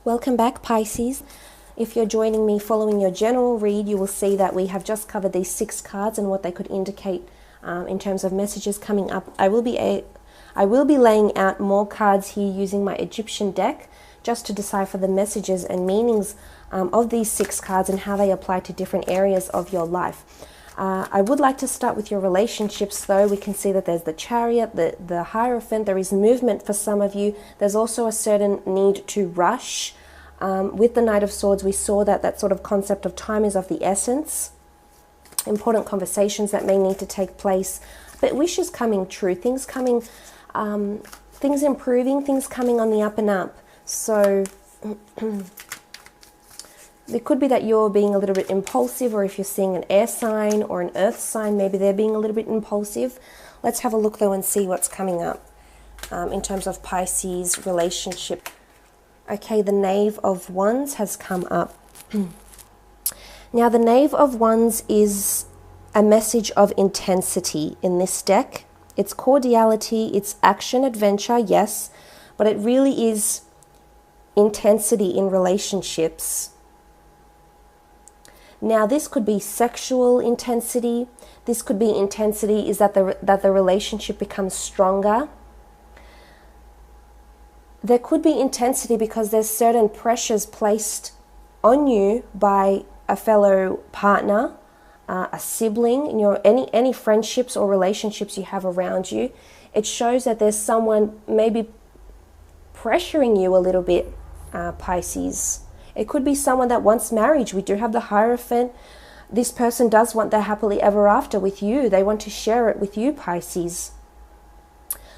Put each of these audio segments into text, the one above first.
Welcome back, Pisces. If you're joining me following your general read, you will see that we have just covered these 6 cards and what they could indicate in terms of messages coming up. I will be laying out more cards here using my Egyptian deck just to decipher the messages and meanings of these 6 cards and how they apply to different areas of your life. I would like to start with your relationships, though. We can see that there's the Chariot, the Hierophant. There is movement for some of you. There's also a certain need to rush. With the Knight of Swords, we saw that sort of concept of time is of the essence. Important conversations that may need to take place. But wishes coming true, things coming, things improving, things coming on the up and up. So it could be that you're being a little bit impulsive, or if you're seeing an air sign or an earth sign, maybe they're being a little bit impulsive. Let's have a look though and see what's coming up in terms of Pisces relationship. Okay, the Knave of Wands has come up. Now, the Knave of Wands is a message of intensity in this deck. It's cordiality, it's action, adventure, yes, but it really is intensity in relationships. Now, this could be sexual intensity. This could be intensity is that the relationship becomes stronger. There could be intensity because there's certain pressures placed on you by a fellow partner, a sibling, in your any friendships or relationships you have around you. It shows that there's someone maybe pressuring you a little bit, Pisces. It could be someone that wants marriage. We do have the Hierophant. This person does want their happily ever after with you. They want to share it with you, Pisces.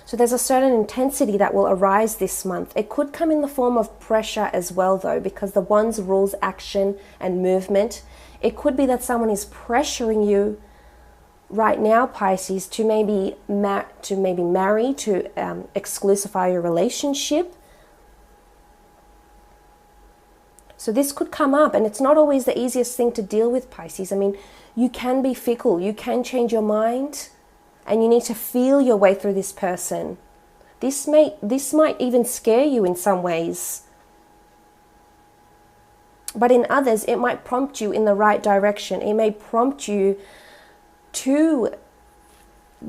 So there's a certain intensity that will arise this month. It could come in the form of pressure as well, though, because the Wands rules action and movement. It could be that someone is pressuring you right now, Pisces, to maybe marry, to exclusify your relationship. So this could come up, and it's not always the easiest thing to deal with, Pisces. I mean, you can be fickle, you can change your mind, and you need to feel your way through this person. This might even scare you in some ways. But in others, it might prompt you in the right direction. It may prompt you to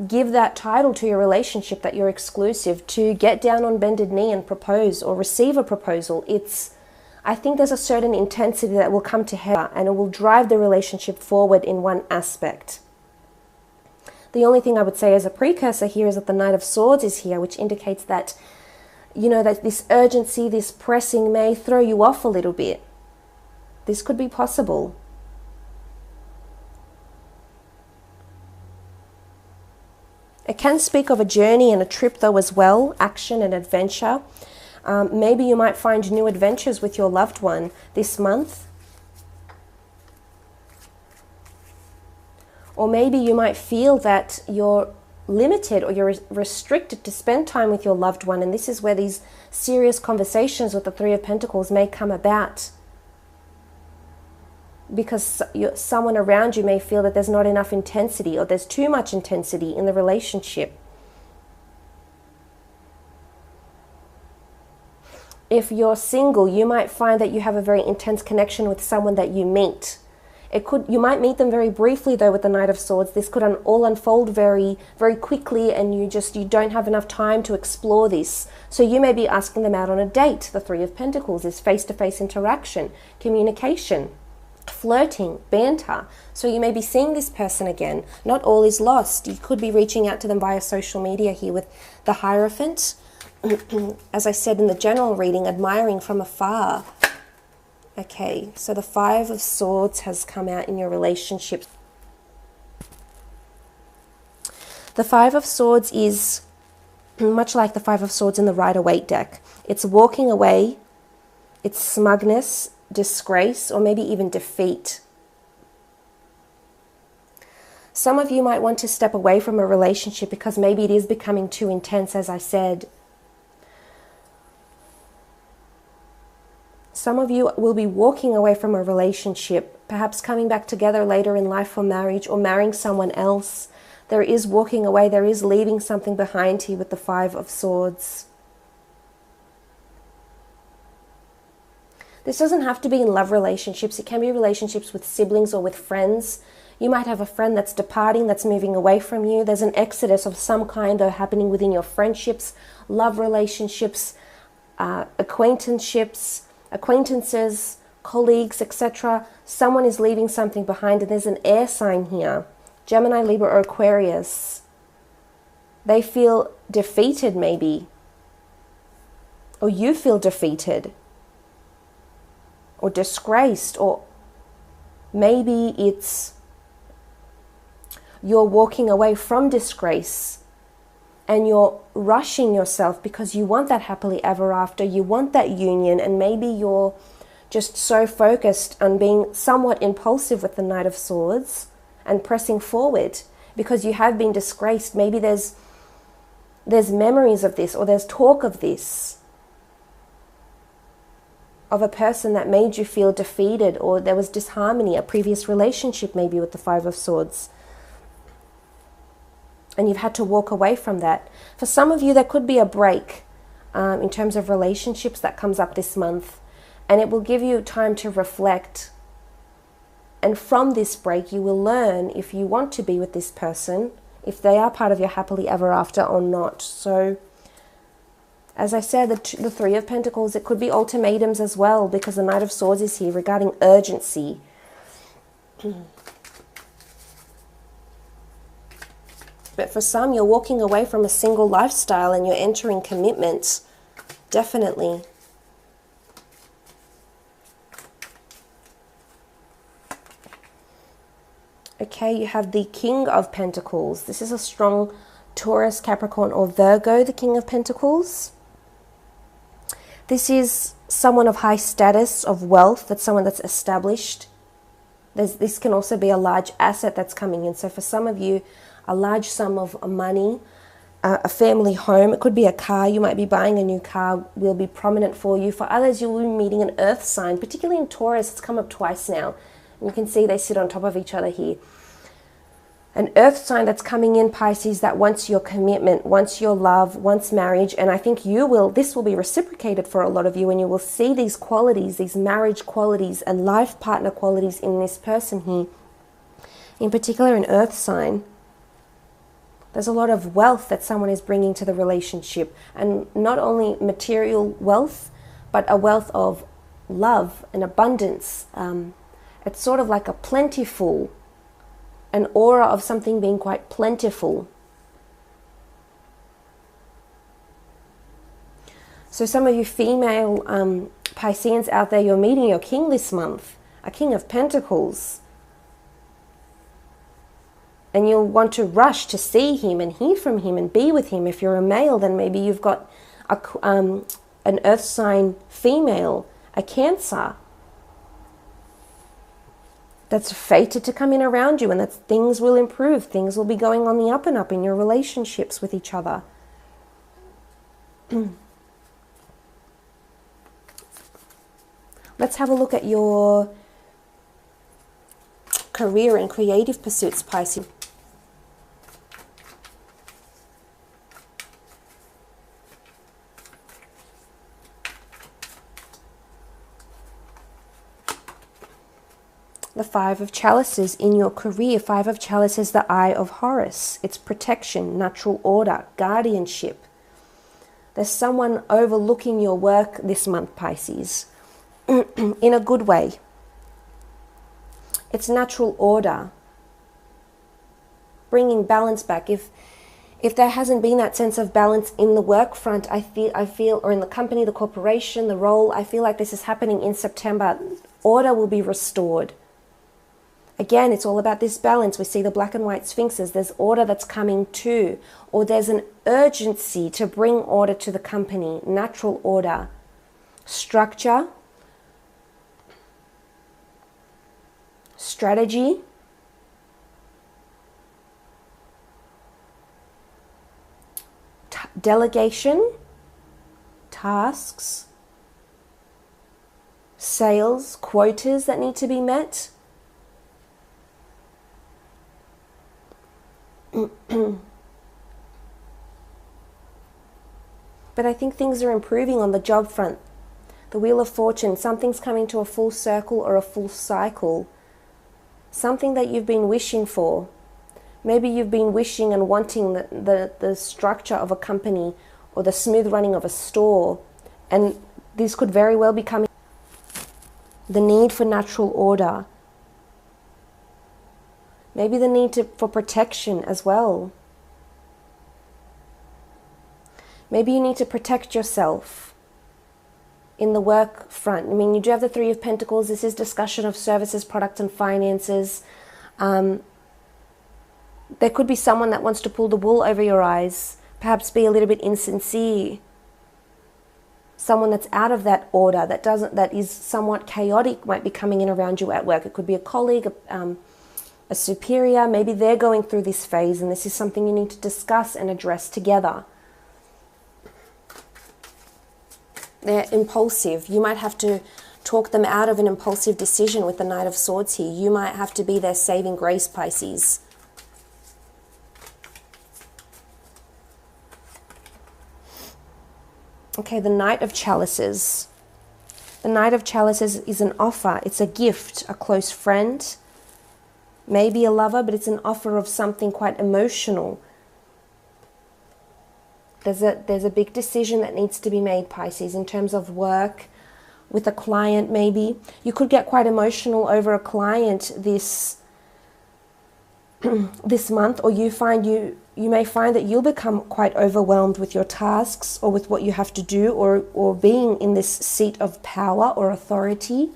give that title to your relationship that you're exclusive, to get down on bended knee and propose or receive a proposal. I think there's a certain intensity that will come to head, and it will drive the relationship forward in one aspect. The only thing I would say as a precursor here is that the Knight of Swords is here, which indicates that, you know, that this urgency, this pressing may throw you off a little bit. This could be possible. It can speak of a journey and a trip though as well, action and adventure. Maybe you might find new adventures with your loved one this month. Or maybe you might feel that you're limited or you're restricted to spend time with your loved one. And this is where these serious conversations with the Three of Pentacles may come about. Because someone around you may feel that there's not enough intensity, or there's too much intensity in the relationship. If you're single, you might find that you have a very intense connection with someone that you meet. You might meet them very briefly though with the Knight of Swords. This could all unfold very, very quickly, and you don't have enough time to explore this. So you may be asking them out on a date. The Three of Pentacles is face-to-face interaction, communication, flirting, banter. So you may be seeing this person again. Not all is lost. You could be reaching out to them via social media here with the Hierophant. As I said in the general reading, admiring from afar. Okay, so the Five of Swords has come out in your relationship. The Five of Swords is much like the Five of Swords in the Rider-Waite deck. It's walking away, it's smugness, disgrace, or maybe even defeat. Some of you might want to step away from a relationship because maybe it is becoming too intense, as I said. Some of you will be walking away from a relationship, perhaps coming back together later in life for marriage, or marrying someone else. There is walking away, there is leaving something behind here with the Five of Swords. This doesn't have to be in love relationships. It can be relationships with siblings or with friends. You might have a friend that's departing, that's moving away from you. There's an exodus of some kind though happening within your friendships, love relationships, acquaintances, colleagues, etc. Someone is leaving something behind, and there's an air sign here. Gemini, Libra, or Aquarius. They feel defeated maybe. Or you feel defeated. Or disgraced. Or maybe it's you're walking away from disgrace and you're rushing yourself because you want that happily ever after. You want that union, and maybe you're just so focused on being somewhat impulsive with the Knight of Swords and pressing forward because you have been disgraced. Maybe there's memories of this, or there's talk of this, of a person that made you feel defeated, or there was disharmony, a previous relationship maybe with the Five of Swords. And you've had to walk away from that. For some of you, there could be a break in terms of relationships that comes up this month. And it will give you time to reflect. And from this break, you will learn if you want to be with this person, if they are part of your happily ever after or not. So, as I said, the Three of Pentacles, it could be ultimatums as well, because the Knight of Swords is here regarding urgency. But for some, you're walking away from a single lifestyle and you're entering commitment. Definitely. Okay, you have the King of Pentacles. This is a strong Taurus, Capricorn, or Virgo, the King of Pentacles. This is someone of high status, of wealth. That's someone that's established. This can also be a large asset that's coming in. So for some of you, a large sum of money, a family home. It could be a car. You might be buying a new car, will be prominent for you. For others, you will be meeting an earth sign, particularly in Taurus. It's come up twice now. And you can see they sit on top of each other here. An earth sign that's coming in, Pisces, that wants your commitment, wants your love, wants marriage. And I think this will be reciprocated for a lot of you, and you will see these qualities, these marriage qualities and life partner qualities in this person here. In particular, an earth sign. There's a lot of wealth that someone is bringing to the relationship. And not only material wealth, but a wealth of love and abundance. It's sort of like a plentiful, an aura of something being quite plentiful. So some of you female Pisceans out there, you're meeting your king this month, a King of Pentacles. And you'll want to rush to see him and hear from him and be with him. If you're a male, then maybe you've got an earth sign female, a Cancer, that's fated to come in around you, and that things will improve. Things will be going on the up and up in your relationships with each other. Let's have a look at your career and creative pursuits, Pisces. The Five of Chalices in your career. Five of Chalices, the Eye of Horus. It's protection, natural order, guardianship. There's someone overlooking your work this month, Pisces, in a good way. It's natural order, bringing balance back. If there hasn't been that sense of balance in the work front, I feel, or in the company, the corporation, the role, I feel like this is happening in September. Order will be restored. Again, it's all about this balance. We see the black and white sphinxes. There's order that's coming too, or there's an urgency to bring order to the company, natural order, structure, strategy, delegation, tasks, sales, quotas that need to be met. But I think things are improving on the job front. The Wheel of Fortune, something's coming to a full circle or a full cycle. Something that you've been wishing for. Maybe you've been wishing and wanting the structure of a company or the smooth running of a store. And this could very well be coming. The need for natural order. Maybe the need for protection as well. Maybe you need to protect yourself in the work front. I mean, you do have the Three of Pentacles. This is discussion of services, product, and finances. There could be someone that wants to pull the wool over your eyes, perhaps be a little bit insincere. Someone that's out of that order, that is somewhat chaotic, might be coming in around you at work. It could be a colleague, a superior. Maybe they're going through this phase, and this is something you need to discuss and address together. They're impulsive. You might have to talk them out of an impulsive decision with the Knight of Swords here. You might have to be their saving grace, Pisces. Okay, the Knight of Chalices. The Knight of Chalices is an offer. It's a gift, a close friend, maybe a lover, but it's an offer of something quite emotional. There's a big decision that needs to be made, Pisces, in terms of work, with a client maybe. You could get quite emotional over a client this month, or you may find that you'll become quite overwhelmed with your tasks or with what you have to do, or being in this seat of power or authority.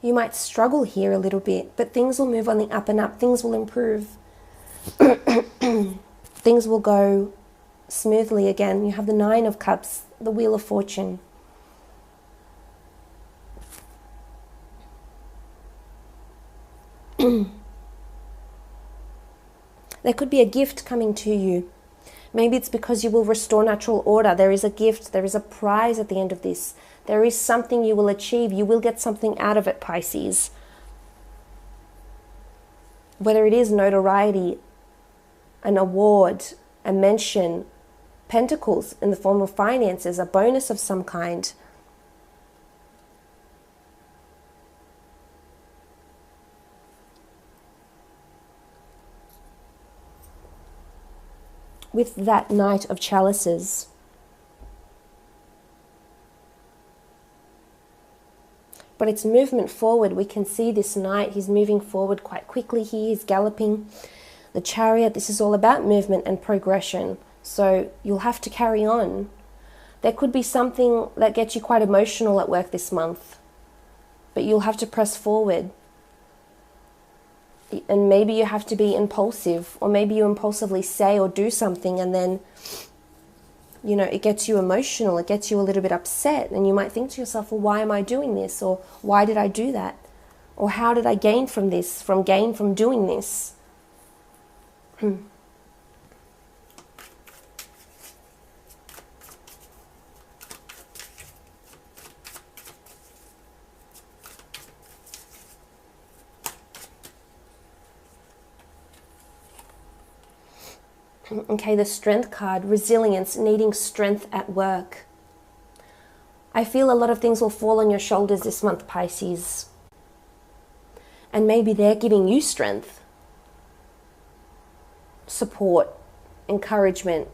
You might struggle here a little bit, but things will move on the up and up. Things will improve. Things will go smoothly again. You have the Nine of Cups, the Wheel of Fortune. There could be a gift coming to you. Maybe it's because you will restore natural order. There is a gift, there is a prize at the end of this. There is something you will achieve. You will get something out of it, Pisces. Whether it is notoriety, an award, a mention, pentacles in the form of finances, a bonus of some kind. With that Knight of Chalices, but it's movement forward. We can see this knight, he's moving forward quite quickly here, he's galloping. The Chariot, this is all about movement and progression, so you'll have to carry on. There could be something that gets you quite emotional at work this month, but you'll have to press forward. And maybe you have to be impulsive, or maybe you impulsively say or do something, and then, you know, it gets you emotional, it gets you a little bit upset, and you might think to yourself, well, why am I doing this? Or why did I do that? Or how did I gain from this, from doing this? Okay, the Strength card, resilience, needing strength at work. I feel a lot of things will fall on your shoulders this month, Pisces. And maybe they're giving you strength, support, encouragement.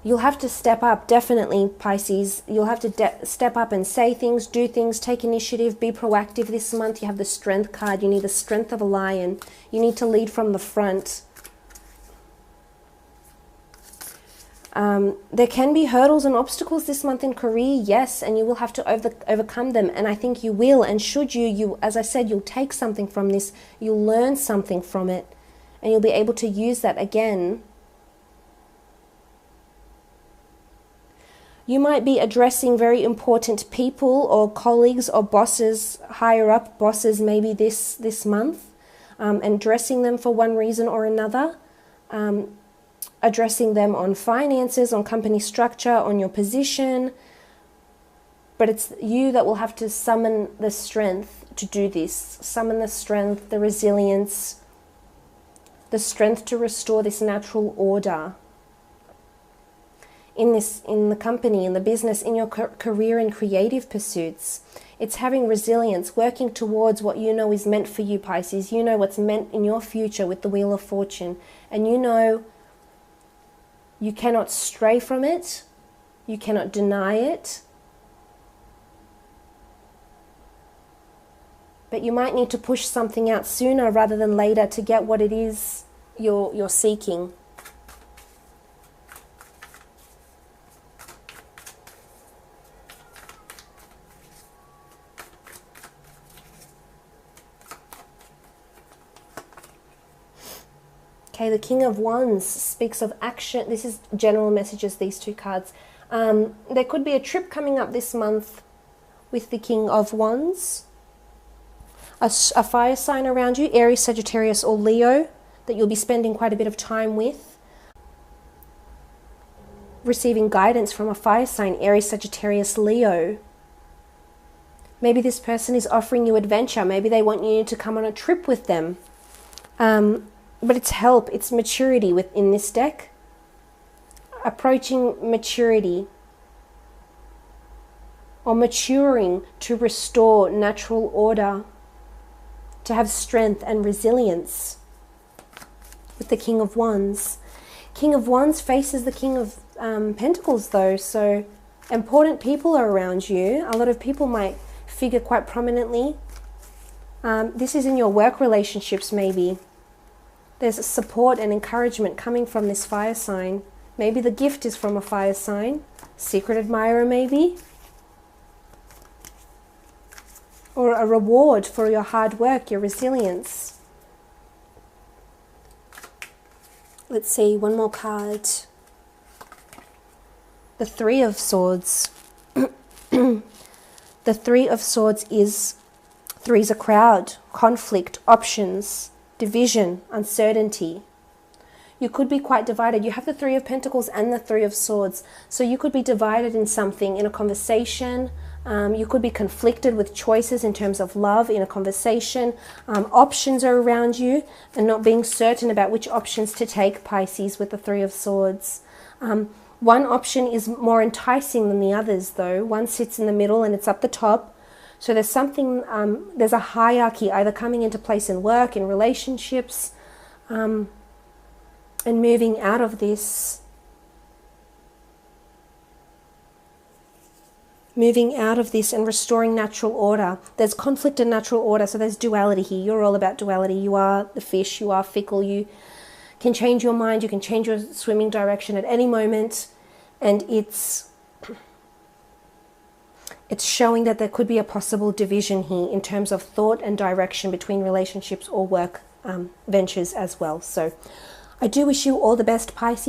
You'll have to step up, definitely, Pisces. You'll have to step up and say things, do things, take initiative, be proactive this month. You have the Strength card. You need the strength of a lion. You need to lead from the front. There can be hurdles and obstacles this month in career, yes, and you will have to overcome them. And I think you will. And should you, as I said, you'll take something from this. You'll learn something from it. And you'll be able to use that again. You might be addressing very important people or colleagues or bosses, higher up bosses maybe this month, and addressing them for one reason or another. Addressing them on finances, on company structure, on your position. But it's you that will have to summon the strength to do this. Summon the strength, the resilience, the strength to restore this natural order in the company, in the business, in your career and creative pursuits. It's having resilience, working towards what you know is meant for you, Pisces. You know what's meant in your future with the Wheel of Fortune. And you know you cannot stray from it. You cannot deny it. But you might need to push something out sooner rather than later to get what it is you're seeking. Okay, the King of Wands speaks of action. This is general messages, these two cards. There could be a trip coming up this month with the King of Wands. A fire sign around you, Aries, Sagittarius or Leo, that you'll be spending quite a bit of time with. Receiving guidance from a fire sign, Aries, Sagittarius, Leo. Maybe this person is offering you adventure. Maybe they want you to come on a trip with them. But it's help, it's maturity within this deck. Approaching maturity. Or maturing to restore natural order. To have strength and resilience. With the King of Wands. King of Wands faces the King of Pentacles though. So important people are around you. A lot of people might figure quite prominently. This is in your work relationships maybe. There's support and encouragement coming from this fire sign. Maybe the gift is from a fire sign. Secret admirer maybe. Or a reward for your hard work, your resilience. Let's see, one more card. The Three of Swords. The Three of Swords is, three's a crowd, conflict, options, division, uncertainty. You could be quite divided. You have the Three of Pentacles and the Three of Swords. So you could be divided in something, in a conversation. You could be conflicted with choices in terms of love in a conversation. Options are around you and not being certain about which options to take, Pisces, with the Three of Swords. One option is more enticing than the others though. One sits in the middle and it's up the top. So there's something, there's a hierarchy either coming into place in work, in relationships, and moving out of this. Moving out of this and restoring natural order. There's conflict and natural order, so there's duality here. You're all about duality. You are the fish, you are fickle, you can change your mind, you can change your swimming direction at any moment, and it's showing that there could be a possible division here in terms of thought and direction between relationships or work ventures as well. So I do wish you all the best, Pisces.